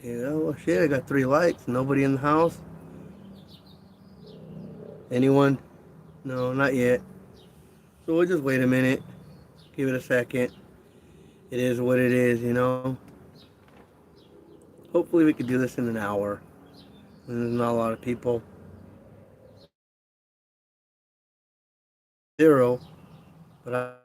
Yeah, well, shit, I got 3 lights. Nobody in the house. Anyone? No, not yet. So we'll just wait a minute. Give it a second. It is what it is, you know. Hopefully we could do this in an hour. And there's not a lot of people. 0. But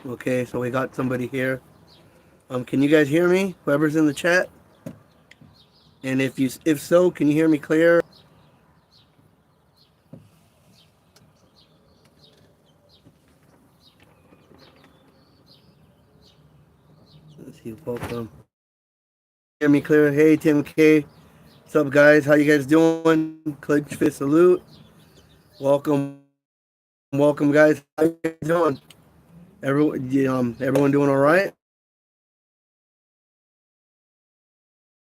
okay, so we got somebody here. Can you guys hear me? Whoever's in the chat. And if so, can you hear me clear? Let's see. Welcome. Hear me clear? Hey, Tim K. What's up, guys? How you guys doing? Clench fist salute. Welcome, welcome, guys. How you guys doing? Everyone doing all right?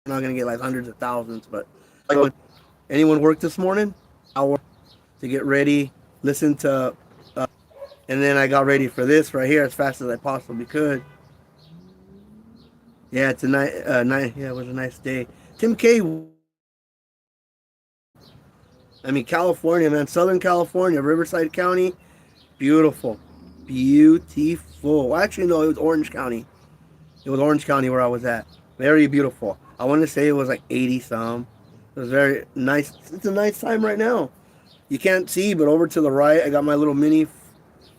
We're not gonna get like hundreds of thousands, but anyone work this morning? Hour to get ready, listen to, and then I got ready for this right here as fast as I possibly could. Yeah, it's a night. Yeah, it was a nice day. Tim K. I mean, California, man, Southern California, Riverside County, beautiful, beautiful. Well, actually, no, it was Orange County. It was Orange County where I was at. Very beautiful. I want to say it was like 80 some. It was very nice. It's a nice time right now. You can't see, but over to the right, I got my little mini.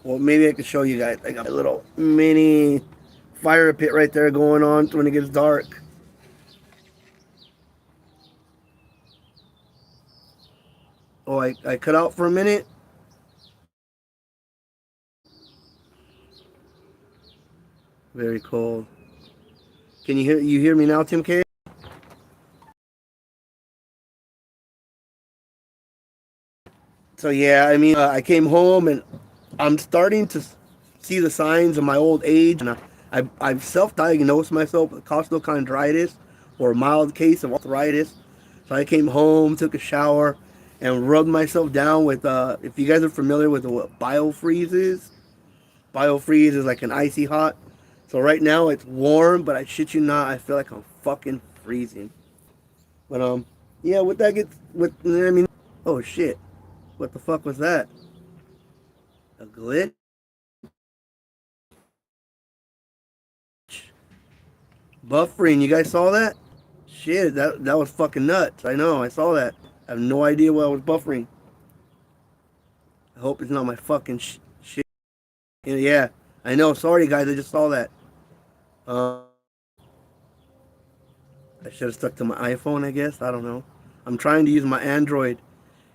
Well, maybe I could show you guys. I got a little mini fire pit right there going on when it gets dark. Oh, I cut out for a minute. Very cold. Can you hear me now, Tim K? So yeah, I mean, I came home and I'm starting to see the signs of my old age, and I've self-diagnosed myself with costochondritis or a mild case of arthritis. So I came home, took a shower, and rubbed myself down with. If you guys are familiar with what biofreeze is, biofreeze is like an icy hot. So right now it's warm, but I shit you not, I feel like I'm fucking freezing. But yeah, what that gets, what I mean, oh shit, what the fuck was that? A glitch? Buffering, you guys saw that? Shit, that was fucking nuts. I know, I saw that. I have no idea what I was buffering. I hope it's not my fucking shit. Yeah, I know. Sorry, guys. I just saw that. Uh, I should have stuck to my iPhone, I guess. I don't know. I'm trying to use my Android,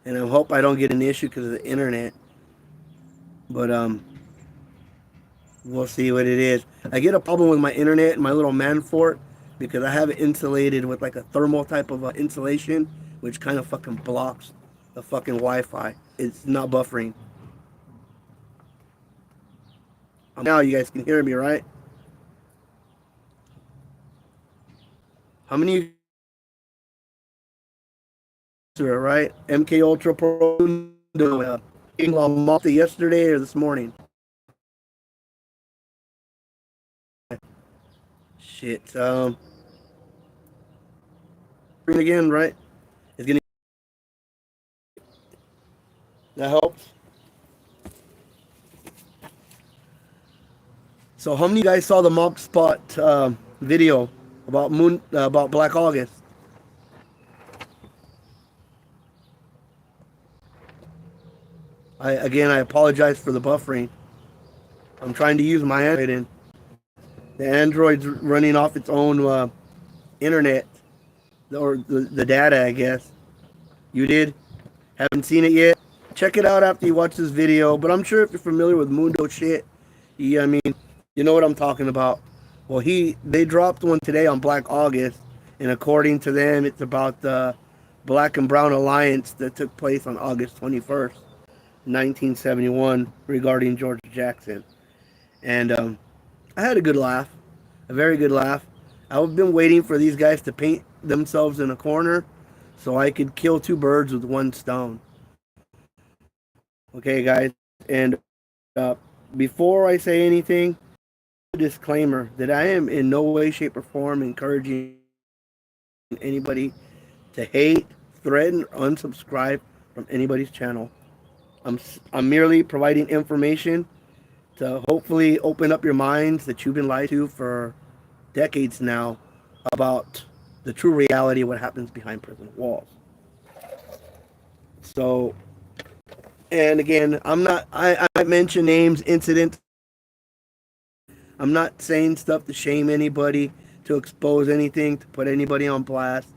and I hope I don't get an issue because of the internet. But we'll see what it is. I get a problem with my internet and my little man fort because I have it insulated with like a thermal type of insulation, which kind of fucking blocks the fucking Wi-Fi. It's not buffering. Now you guys can hear me, right? How many right? MK Ultra Pro Outlaw Malta yesterday or this morning? Shit. Again, right? It's gonna that helps. So how many of you guys saw the mock spot video about Black August? I apologize for the buffering. I'm trying to use my Android and the Android's running off its own internet or the data, I guess. You did? Haven't seen it yet? Check it out after you watch this video. But I'm sure if you're familiar with Mundo shit, I mean, you know what I'm talking about. Well, they dropped one today on Black August, and according to them, it's about the Black and Brown Alliance that took place on August 21st, 1971, regarding George Jackson. And I had a good laugh, a very good laugh. I've been waiting for these guys to paint themselves in a corner so I could kill two birds with one stone. Okay, guys, and before I say anything, a disclaimer that I am in no way, shape, or form encouraging anybody to hate, threaten, or unsubscribe from anybody's channel. I'm merely providing information to hopefully open up your minds that you've been lied to for decades now about the true reality of what happens behind prison walls. So, and again, I mention names, incidents. I'm not saying stuff to shame anybody, to expose anything, to put anybody on blast.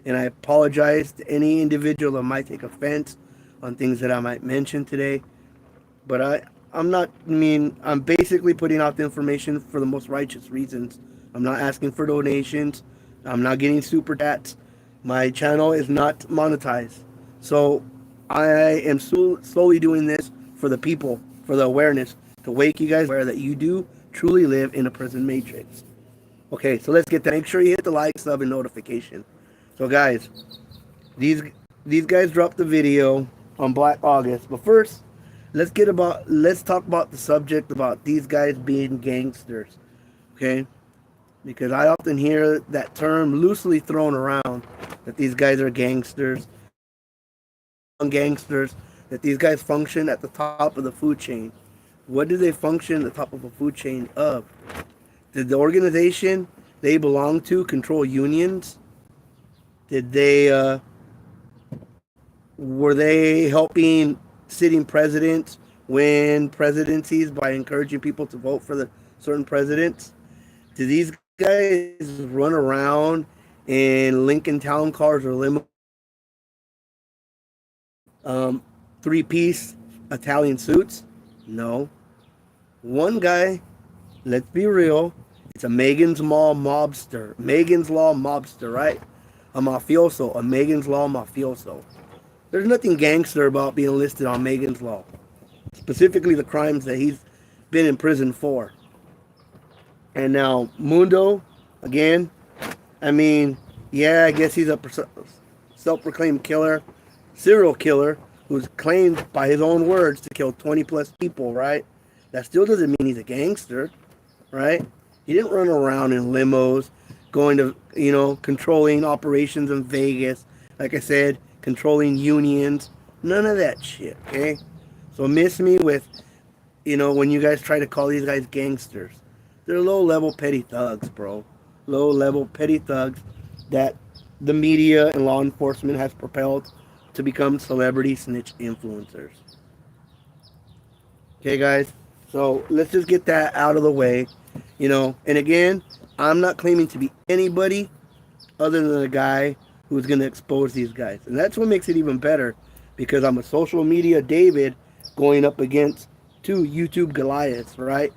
And I apologize to any individual that might take offense on things that I might mention today. But I'm not, I'm basically putting out the information for the most righteous reasons. I'm not asking for donations. I'm not getting super chats. My channel is not monetized. So I am slowly doing this for the people, for the awareness, to wake you guys aware that you do truly live in a prison matrix. Okay, so let's get that. Make sure you hit the like, sub, and notification. So guys, these guys dropped the video on Black August. But first, let's talk about the subject about these guys being gangsters. Okay? Because I often hear that term loosely thrown around, that these guys are gangsters, that these guys function at the top of the food chain. What do they function at the top of a food chain of? Did the organization they belong to control unions? Did they were they helping sitting presidents win presidencies by encouraging people to vote for the certain presidents? Do these guys run around in Lincoln Town cars or limo, three-piece Italian suits? No. One guy, let's be real, it's a Megan's Law mobster. Megan's Law mobster, right? A mafioso, a Megan's Law mafioso. There's nothing gangster about being listed on Megan's Law. Specifically the crimes that he's been in prison for. And now, Mundo, again, yeah, I guess he's a self-proclaimed killer, serial killer, who's claimed by his own words to kill 20 plus people, right? That still doesn't mean he's a gangster, right? He didn't run around in limos, going to, controlling operations in Vegas. Like I said, controlling unions. None of that shit, okay? So miss me with, when you guys try to call these guys gangsters. They're low-level petty thugs, bro. Low-level petty thugs that the media and law enforcement has propelled to become celebrity snitch influencers. Okay, guys? So let's just get that out of the way. And again, I'm not claiming to be anybody other than a guy who's going to expose these guys. And that's what makes it even better, because I'm a social media David going up against two YouTube Goliaths, right?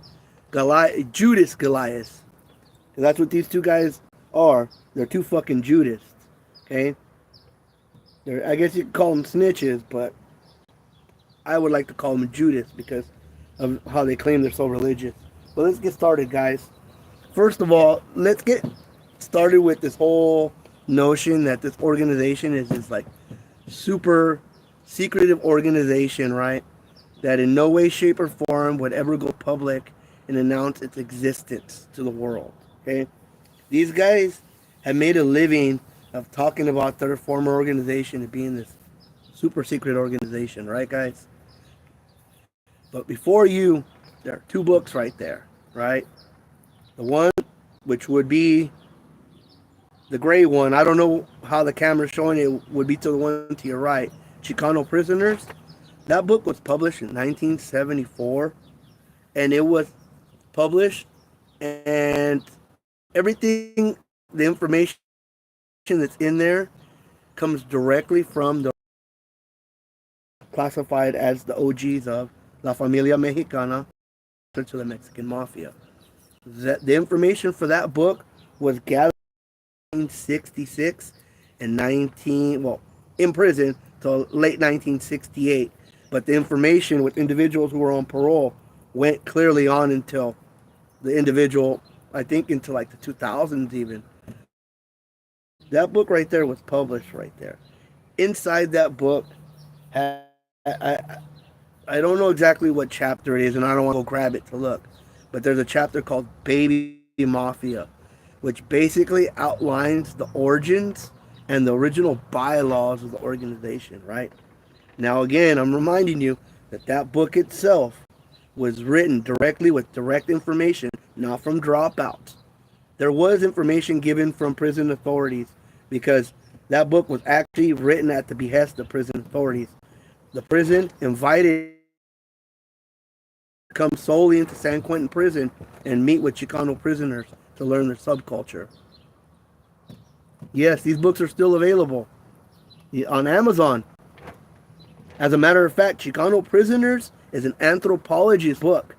Judas Goliaths. And that's what these two guys are. They're two fucking Judas. Okay? I guess you could call them snitches, but I would like to call them Judas because of how they claim they're so religious. But let's get started, guys. First of all, let's get started with this whole notion that this organization is this like super secretive organization, right? That in no way, shape, or form would ever go public and announce its existence to the world. Okay? These guys have made a living of talking about their former organization and being this super secret organization, right, guys? But before you, there are two books right there, right? The one, which would be the gray one, I don't know how the camera's showing it, would be to the one to your right, Chicano Prisoners. That book was published in 1974, and it was published, and everything, the information that's in there comes directly from the classified as the OGs of La Familia Mexicana to the Mexican Mafia. The information for that book was gathered in 1966 and in prison till late 1968. But the information with individuals who were on parole went clearly on until the individual, I think, into like the 2000s even. That book right there was published right there. inside that book, I don't know exactly what chapter it is, and I don't want to go grab it to look. But there's a chapter called Baby Mafia, which basically outlines the origins and the original bylaws of the organization, right? Now, again, I'm reminding you that that book itself was written directly with direct information, not from dropouts. There was information given from prison authorities because that book was actually written at the behest of prison authorities. The prison invited to come solely into San Quentin prison and meet with Chicano prisoners to learn their subculture. Yes, these books are still available on Amazon. As a matter of fact, Chicano Prisoners is an anthropology book.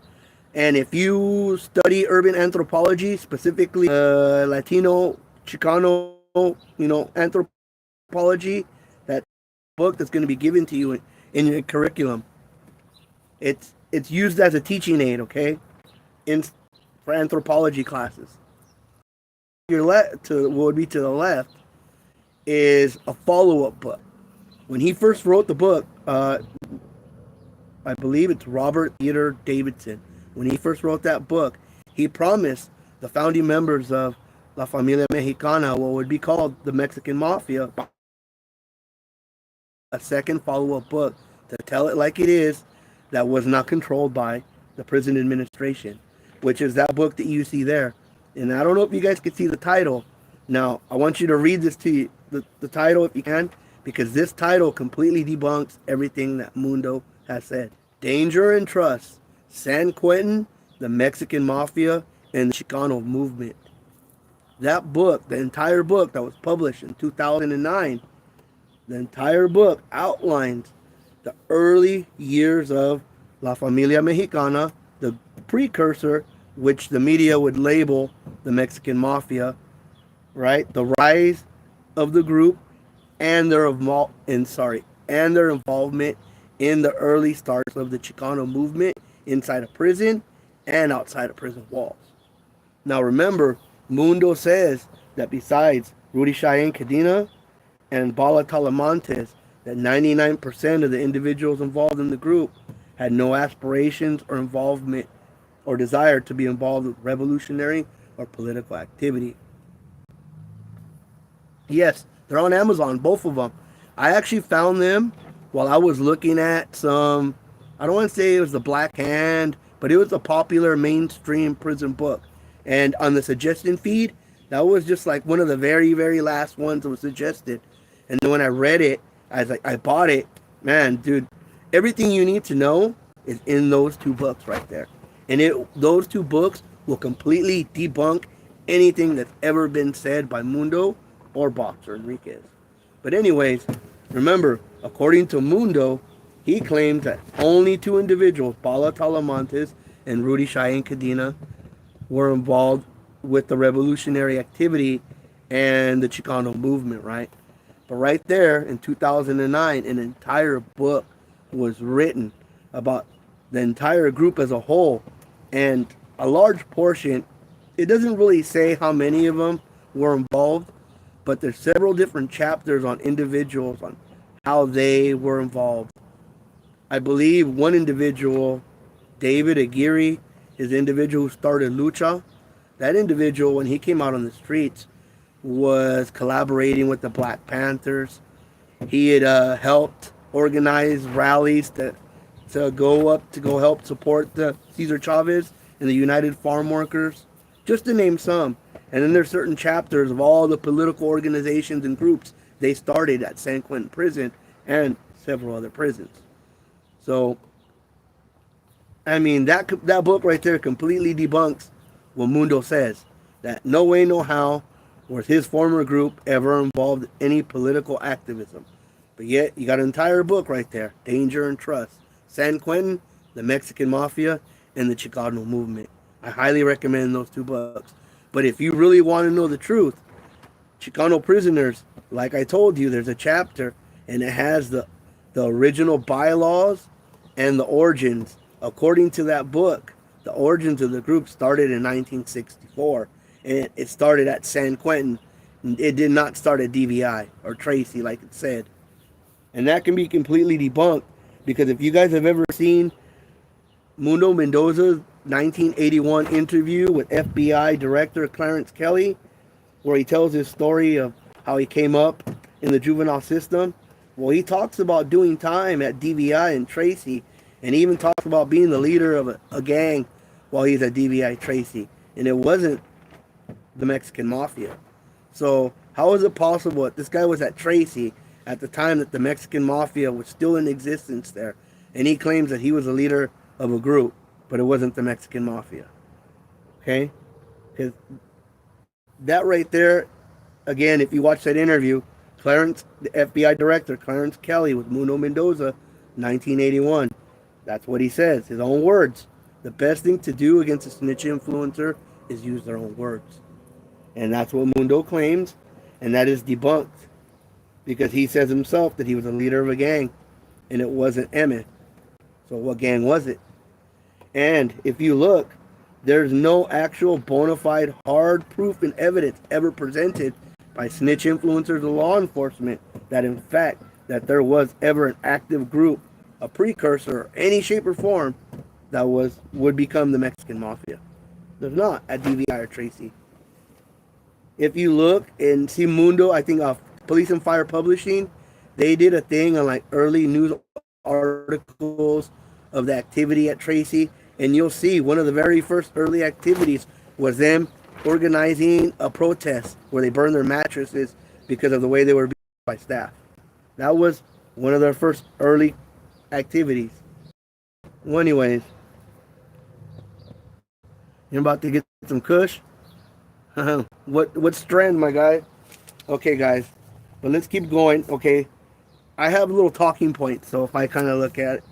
And if you study urban anthropology, specifically Latino, Chicano, anthropology, that book that's going to be given to you in your curriculum. It's used as a teaching aid, okay, for anthropology classes. What would be to the left is a follow-up book. When he first wrote the book, I believe it's Robert Theodore Davidson. When he first wrote that book, he promised the founding members of La Familia Mexicana, what would be called the Mexican Mafia, a second follow-up book to tell it like it is, that was not controlled by the prison administration, which is that book that you see there. And I don't know if you guys can see the title. Now, I want you to read this to you, the title if you can, because this title completely debunks everything that Mundo has said. Danger and Trust, San Quentin, the Mexican Mafia, and the Chicano movement. That book, the entire book that was published in 2009, the entire book outlines the early years of La Familia Mexicana, the precursor, which the media would label the Mexican Mafia, right? The rise of the group and their involvement in the early starts of the Chicano movement inside of prison and outside of prison walls. Now remember, Mundo says that besides Rudy Cheyenne Cadena and Bala Talamantes, that 99% of the individuals involved in the group had no aspirations or involvement or desire to be involved with revolutionary or political activity. Yes, they're on Amazon, both of them. I actually found them while I was looking at some, I don't want to say it was the Black Hand, but it was a popular mainstream prison book. And on the suggestion feed, that was just like one of the very, very last ones that was suggested. And then when I read it, I bought it. Man, dude, everything you need to know is in those two books right there. And those two books will completely debunk anything that's ever been said by Mundo or Boxer Enriquez. But anyways, remember, according to Mundo, he claims that only two individuals, Bala Talamantes and Rudy Cheyenne Cadena, were involved with the revolutionary activity and the Chicano movement, right? But right there in 2009, an entire book was written about the entire group as a whole. And a large portion, it doesn't really say how many of them were involved, but there's several different chapters on individuals, on how they were involved. I believe one individual, David Aguirre, is the individual who started Lucha. That individual, when he came out on the streets, was collaborating with the Black Panthers. He had helped organize rallies to go help support the Cesar Chavez and the United Farm Workers, just to name some. And then there's certain chapters of all the political organizations and groups they started at San Quentin Prison and several other prisons. So, I mean, that book right there completely debunks what Mundo says, that no way, no how was his former group ever involved in any political activism. But yet, you got an entire book right there, Danger and Trust, San Quentin, the Mexican Mafia, and the Chicano movement. I highly recommend those two books. But if you really want to know the truth, Chicano Prisoners, like I told you, there's a chapter, and it has the original bylaws and the origins. According to that book, the origins of the group started in 1964. And it started at San Quentin. It did not start at DVI or Tracy like it said. And that can be completely debunked because if you guys have ever seen Mundo Mendoza's 1981 interview with FBI Director Clarence Kelly, where he tells his story of how he came up in the juvenile system, well, he talks about doing time at DVI and Tracy, and he even talks about being the leader of a gang while he's at DVI Tracy. And it wasn't the Mexican Mafia. So how is it possible that this guy was at Tracy at the time that the Mexican Mafia was still in existence there, and he claims that he was the leader of a group, but it wasn't the Mexican Mafia? Okay? Because that right there, again, if you watch that interview, Clarence, the FBI director, Clarence Kelly with Mundo Mendoza, 1981, that's what he says, his own words. The best thing to do against a snitch influencer is use their own words. And that's what Mundo claims, and that is debunked because he says himself that he was a leader of a gang, and it wasn't Emmett. So what gang was it? And if you look, there's no actual bona fide hard proof and evidence ever presented by snitch influencers or law enforcement that in fact that there was ever an active group, a precursor, or any shape or form that would become the Mexican Mafia. There's not at DVI or Tracy. If you look and see Mundo, I think Police and Fire Publishing, they did a thing on like early news articles of the activity at Tracy, and you'll see one of the very first early activities was them organizing a protest where they burned their mattresses because of the way they were being by staff. That was one of their first early activities. Well, anyways, you're about to get some kush? What strand, my guy? Okay, guys, but let's keep going. Okay, I have a little talking point, so if I kind of look at it,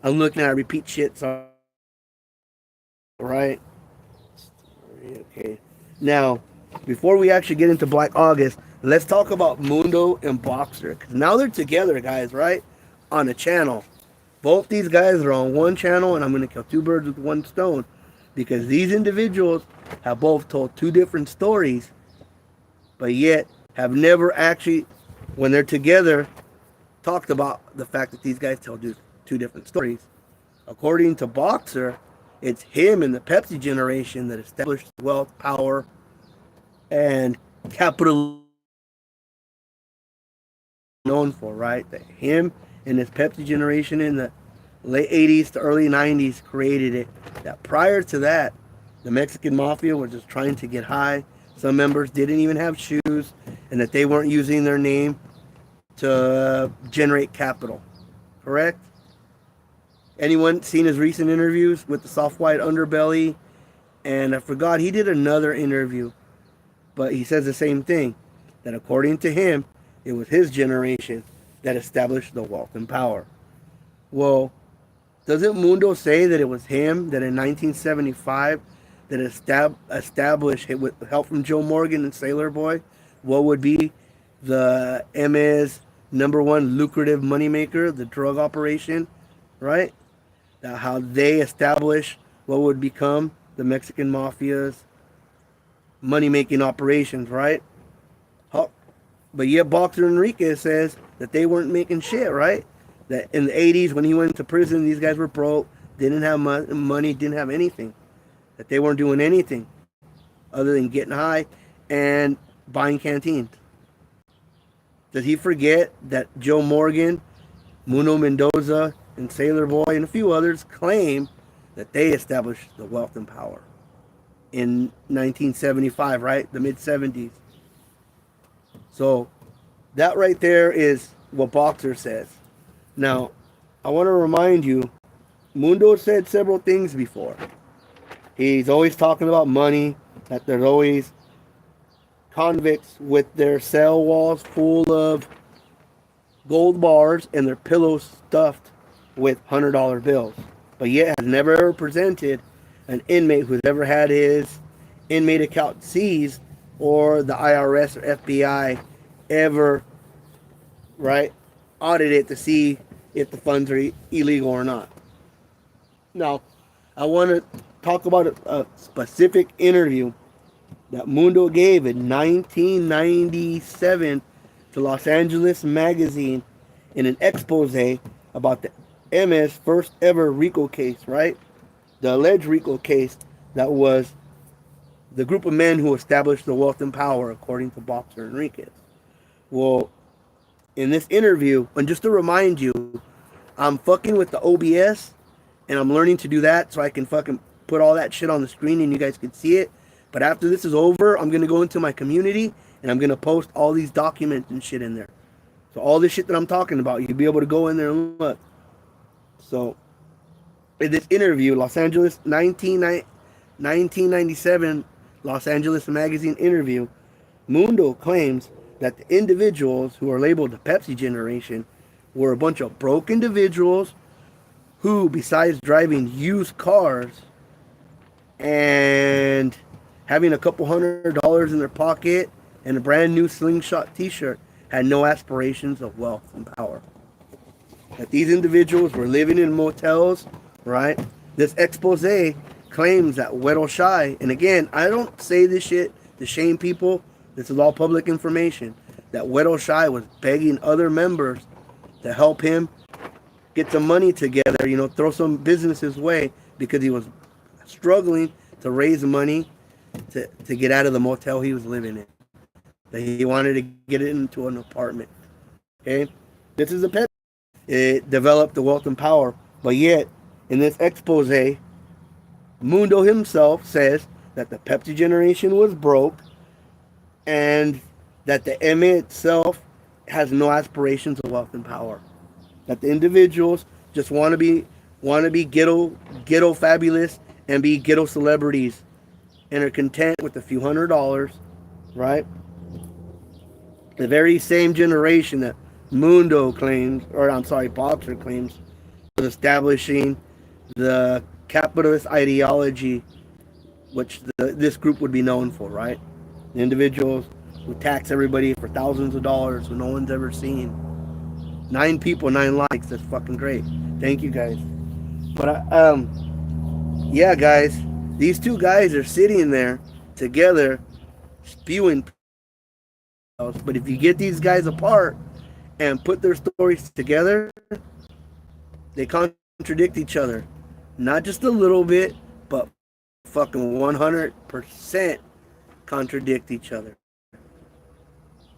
I'm looking at repeat shit. So, right? Okay. Now, before we actually get into Black August, let's talk about Mundo and Boxer, because now they're together, guys, right? On a channel. Both these guys are on one channel, and I'm going to kill two birds with one stone, because these individuals have both told two different stories, but yet have never actually, when they're together, talked about the fact that these guys tell two different stories. According to Boxer, it's him and the Pepsi generation that established wealth, power, and capital known for, right? That him and his Pepsi generation in the late 80s to early 90s created it. That prior to that, the Mexican Mafia was just trying to get high. Some members didn't even have shoes, and that they weren't using their name to generate capital. Correct? Anyone seen his recent interviews with the Soft White Underbelly? And I forgot, he did another interview, but he says the same thing, that according to him, it was his generation that established the wealth and power. Well, doesn't Mundo say that it was him that in 1975 that established, with help from Joe Morgan and Sailor Boy, what would be the MA's number one lucrative moneymaker, the drug operation, right? That how they established what would become the Mexican Mafia's money-making operations, right? But yet Boxer Enriquez says that they weren't making shit, right? That in the 80s when he went to prison, these guys were broke, didn't have money, didn't have anything. That they weren't doing anything other than getting high and buying canteens. Does he forget that Joe Morgan, Mundo Mendoza, and Sailor Boy and a few others claim that they established the wealth and power in 1975, right? The mid-70s. So that right there is what Boxer says. Now, I want to remind you, Mundo said several things before. He's always talking about money, that there's always convicts with their cell walls full of gold bars and their pillows stuffed with $100 bills. But yet has never ever presented an inmate who's ever had his inmate account seized or the IRS or FBI ever, right, audit it to see if the funds are illegal or not. Now, I want to talk about a specific interview that Mundo gave in 1997 to Los Angeles Magazine, in an expose about the MS first ever RICO case, right? The alleged RICO case that was the group of men who established the wealth and power, according to Boxer Enriquez. Well, in this interview, and just to remind you, I'm fucking with the OBS, and I'm learning to do that so I can fucking put all that shit on the screen and you guys can see it. But after this is over, I'm gonna go into my community and I'm gonna post all these documents and shit in there. So all this shit that I'm talking about, you'll be able to go in there and look. So in this interview, Los Angeles 1997 Los Angeles Magazine interview, Mundo claims that the individuals who are labeled the Pepsi generation were a bunch of broke individuals who, besides driving used cars and having a couple $100 in their pocket and a brand new slingshot t-shirt, had no aspirations of wealth and power. That these individuals were living in motels, right? This expose claims that Weddle Shy, and again, I don't say this shit to shame people. This is all public information. That Weddle Shy was begging other members to help him get some money together, you know, throw some business his way because he was struggling to raise money to get out of the motel he was living in. That he wanted to get into an apartment. Okay? This is a pet. It developed the wealth and power. But yet, in this expose, Mundo himself says that the Pepsi generation was broke and that the MA itself has no aspirations of wealth and power. That the individuals just want to be ghetto fabulous and be ghetto celebrities and are content with a few $100s, right? The very same generation that Mundo claims, or I'm sorry, Boxer claims, was establishing the capitalist ideology, which this group would be known for, right? The individuals who tax everybody for thousands of dollars who no one's ever seen. 9 people, 9 likes. That's fucking great. Thank you, guys. But yeah, guys, these two guys are sitting there together, spewing. But if you get these guys apart and put their stories together, they contradict each other. Not just a little bit, but fucking 100% contradict each other.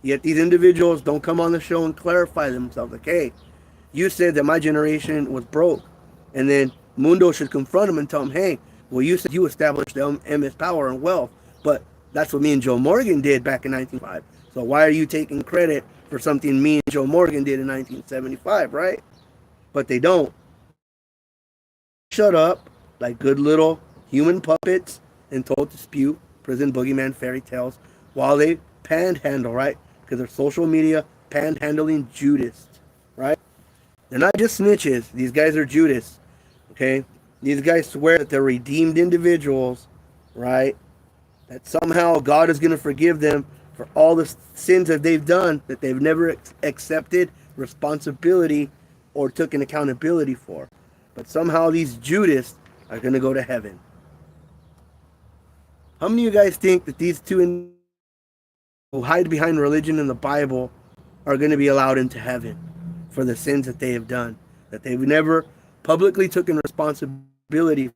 Yet these individuals don't come on the show and clarify themselves. Like, hey, you said that my generation was broke. And then Mundo should confront them and tell them, hey, well, you said you established the MS power and wealth. But that's what me and Joe Morgan did back in 1905. So why are you taking credit for something me and Joe Morgan did in 1975, right? But they don't. Shut up like good little human puppets and told to spew prison boogeyman fairy tales while they panhandle, right? Because they're social media panhandling Judas, right? They're not just snitches. These guys are Judas, okay? These guys swear that they're redeemed individuals, right? That somehow God is going to forgive them for all the sins that they've done that they've never accepted responsibility or took an accountability for. But somehow these Judas are going to go to heaven. How many of you guys think that these two who hide behind religion and the Bible are going to be allowed into heaven for the sins that they have done, that they've never publicly taken responsibility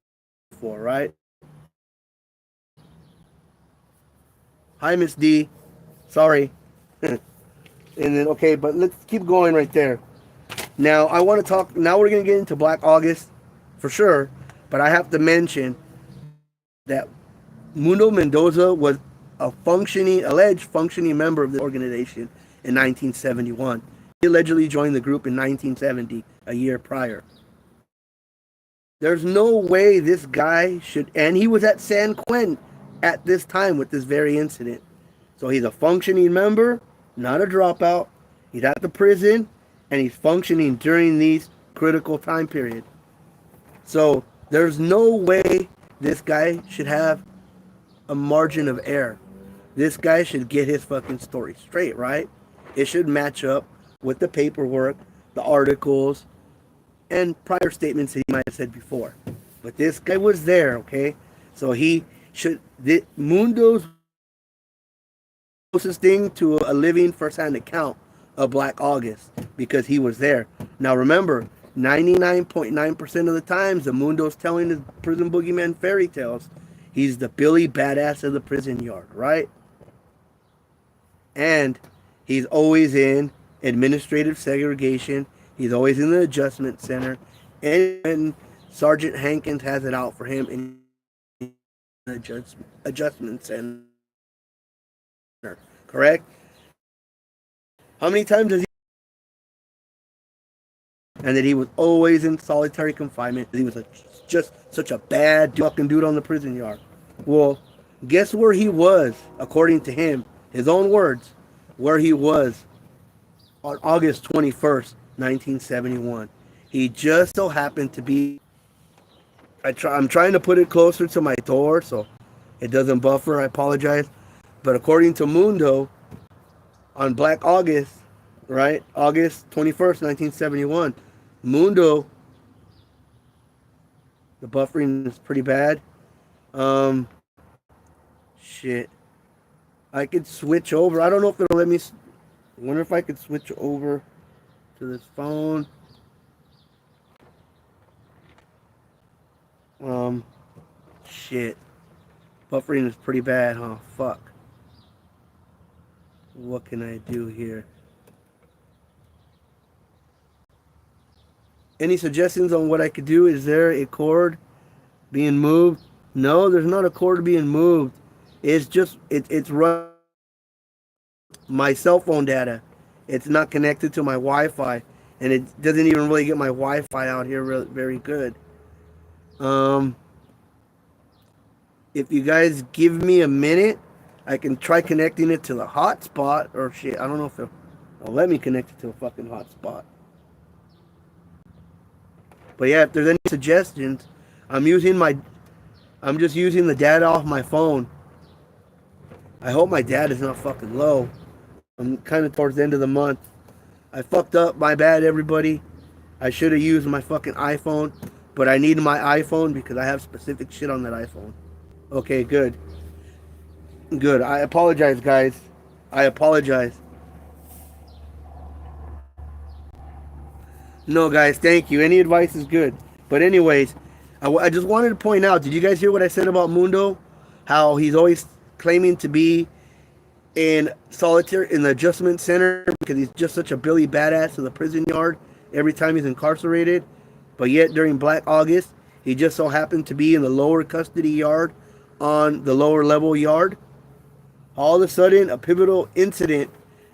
for, right? Hi, Miss D. Sorry. And then, okay, but let's keep going right there. Now, I want to talk, now we're going to get into Black August for sure, but I have to mention that Mundo Mendoza was a alleged functioning member of the organization in 1971. He allegedly joined the group in 1970, a year prior. There's no way this guy should, and he was at San Quentin at this time with this very incident. So he's a functioning member, not a dropout. He's at the prison, and he's functioning during these critical time period. So there's no way this guy should have a margin of error. This guy should get his fucking story straight, right? It should match up with the paperwork, the articles, and prior statements that he might have said before. But this guy was there, okay? So he should, Mundo's closest thing to a living first-hand account of Black August because he was there. Now remember, 99.9% of the times the Mundo's telling his prison boogeyman fairy tales, he's the Billy Badass of the prison yard, right? And he's always in administrative segregation. He's always in the adjustment center. And Sergeant Hankins has it out for him in the adjustment center. Correct? How many times does he... And that he was always in solitary confinement. He was just such a bad fucking dude on the prison yard. Well, guess where he was, according to him, his own words, where he was on August 21st, 1971. He just so happened to be... I'm trying to put it closer to my door so it doesn't buffer. I apologize. But according to Mundo, on Black August, right? August 21st, 1971, Mundo, the buffering is pretty bad. Shit. I could switch over. I don't know if it'll let me... I wonder if I could switch over to this phone. Shit. Buffering is pretty bad, huh? Fuck. What can I do here? Any suggestions on what I could do? Is there a cord being moved? No, there's not a cord being moved. It's just, it's run my cell phone data. It's not connected to my Wi-Fi. And it doesn't even really get my Wi-Fi out here very good. If you guys give me a minute, I can try connecting it to the hotspot or shit. I don't know if it'll let me connect it to a fucking hotspot. But yeah, if there's any suggestions, I'm just using the data off my phone. I hope my data is not fucking low. I'm kind of towards the end of the month. I fucked up. My bad, everybody. I should have used my fucking iPhone, but I need my iPhone because I have specific shit on that iPhone. Okay, good. Good. I apologize, guys. I apologize. No, guys, thank you. Any advice is good. But anyways, I just wanted to point out, did you guys hear what I said about Mundo? How he's always claiming to be in solitary in the adjustment center because he's just such a Billy Badass in the prison yard every time he's incarcerated. But yet during Black August, he just so happened to be in the lower custody yard on the lower level yard. All of a sudden, a pivotal incident,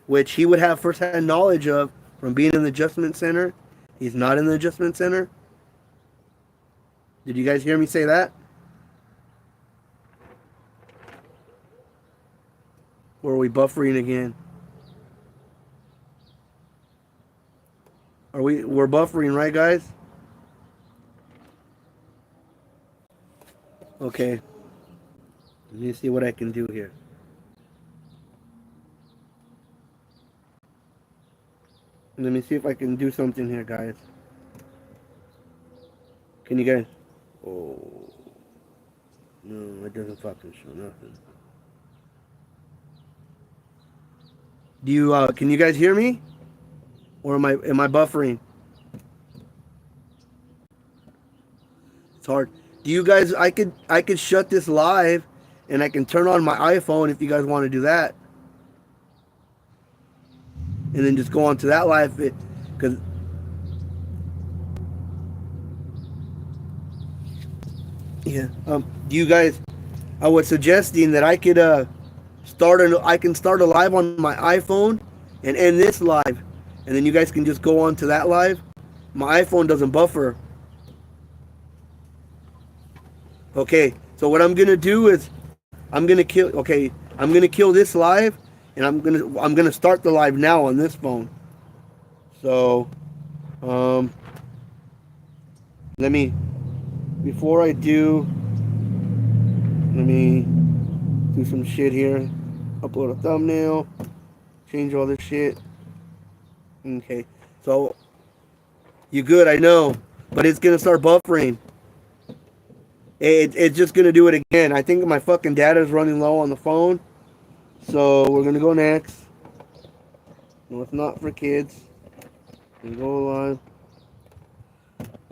which he would have firsthand knowledge of from being in the adjustment center. He's not in the adjustment center. Did you guys hear me say that? Or are we buffering again? We're buffering, right, guys? Okay. Let me see what I can do here. Let me see if I can do something here, guys. Can you guys? Oh. No, it doesn't fucking show nothing. Do you, can you guys hear me? Or am I buffering? It's hard. Do you guys, I could shut this live and I can turn on my iPhone if you guys want to do that. And then just go on to that live bit, because yeah. Do you guys? I was suggesting that I could start a live on my iPhone and end this live, and then you guys can just go on to that live. My iPhone doesn't buffer. Okay, so what I'm gonna do is I'm gonna kill this live. And I'm gonna start the live now on this phone. So, before I do, let me do some shit here. Upload a thumbnail, change all this shit. Okay, so you good? I know, but it's gonna start buffering. It's just gonna do it again. I think my fucking data is running low on the phone. So we're gonna go next. No, it's not for kids. We go live.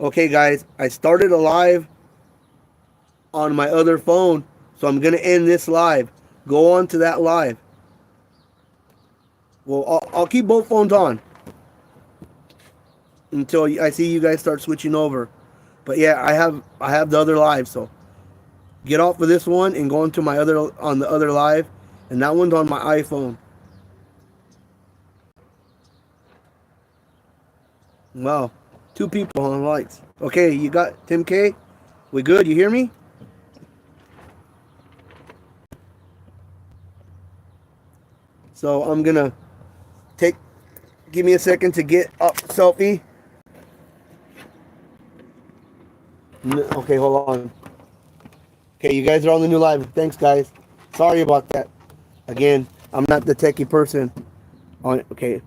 Okay, guys, I started a live on my other phone, so I'm gonna end this live. Go on to that live. Well, I'll keep both phones on until I see you guys start switching over. But yeah, I have the other live, so get off of this one and go into my other on the other live, and that one's on my iPhone. Wow, 2 people on lights. Okay, you got Tim K. We good? You hear me? So I'm gonna take. Give me a second to get up selfie. Okay, hold on. Okay, you guys are on the new live. Thanks, guys. Sorry about that. Again, I'm not the techie person. Okay.